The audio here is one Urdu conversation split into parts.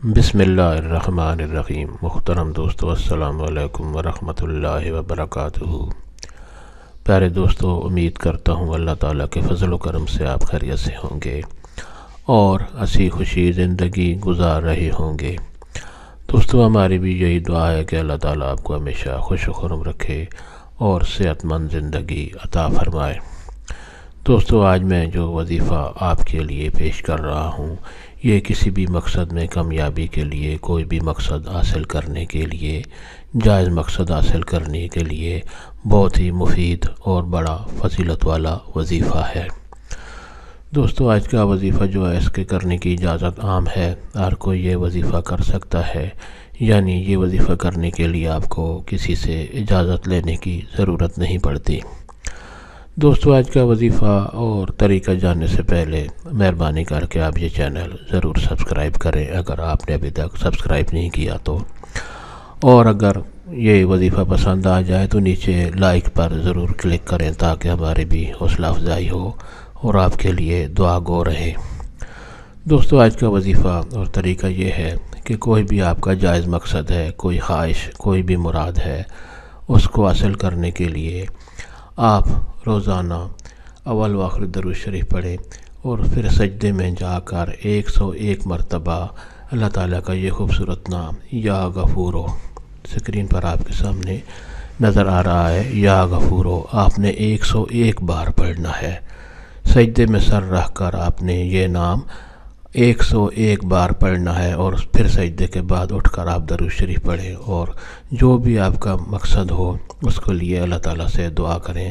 بسم اللہ الرحمن الرحیم۔ محترم دوستو، السلام علیکم ورحمۃ اللہ وبرکاتہ۔ پیارے دوستو، امید کرتا ہوں اللہ تعالیٰ کے فضل و کرم سے آپ خیریت سے ہوں گے اور ہنسی خوشی زندگی گزار رہے ہوں گے۔ دوستو، ہماری بھی یہی دعا ہے کہ اللہ تعالیٰ آپ کو ہمیشہ خوش و خرم رکھے اور صحت مند زندگی عطا فرمائے۔ دوستو، آج میں جو وظیفہ آپ کے لیے پیش کر رہا ہوں، یہ کسی بھی مقصد میں کامیابی کے لیے، کوئی بھی مقصد حاصل کرنے کے لیے، جائز مقصد حاصل کرنے کے لیے بہت ہی مفید اور بڑا فضیلت والا وظیفہ ہے۔ دوستو، آج کا وظیفہ جو ہے، اس کے کرنے کی اجازت عام ہے، ہر کوئی یہ وظیفہ کر سکتا ہے، یعنی یہ وظیفہ کرنے کے لیے آپ کو کسی سے اجازت لینے کی ضرورت نہیں پڑتی۔ دوستو، آج کا وظیفہ اور طریقہ جاننے سے پہلے مہربانی کر کے آپ یہ چینل ضرور سبسکرائب کریں اگر آپ نے ابھی تک سبسکرائب نہیں کیا تو، اور اگر یہ وظیفہ پسند آ جائے تو نیچے لائک پر ضرور کلک کریں تاکہ ہماری بھی حوصلہ افزائی ہو اور آپ کے لیے دعا گو رہے۔ دوستو، آج کا وظیفہ اور طریقہ یہ ہے کہ کوئی بھی آپ کا جائز مقصد ہے، کوئی خواہش، کوئی بھی مراد ہے، اس کو حاصل کرنے کے لیے آپ روزانہ اول و آخر درود شریف پڑھیں اور پھر سجدے میں جا کر 101 مرتبہ اللہ تعالیٰ کا یہ خوبصورت نام یا غفورو، اسکرین پر آپ کے سامنے نظر آ رہا ہے، یا غفورو، آپ نے 101 بار پڑھنا ہے۔ سجدے میں سر رکھ کر آپ نے یہ نام 101 بار پڑھنا ہے اور پھر سجدے کے بعد اٹھ کر آپ درود شریف پڑھیں اور جو بھی آپ کا مقصد ہو اس کو لیے اللہ تعالیٰ سے دعا کریں،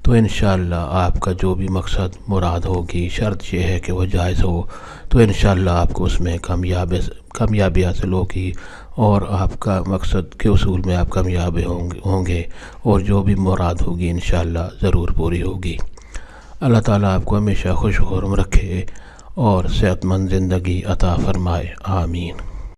تو انشاءاللہ آپ کا جو بھی مقصد مراد ہوگی، شرط یہ ہے کہ وہ جائز ہو، تو انشاءاللہ آپ کو اس میں کامیابی حاصل ہوگی اور آپ کا مقصد کے اصول میں آپ کامیاب ہوں گے اور جو بھی مراد ہوگی انشاءاللہ ضرور پوری ہوگی۔ اللہ تعالیٰ آپ کو ہمیشہ خوش و خرم رکھے اور صحت مند زندگی عطا فرمائے، آمین۔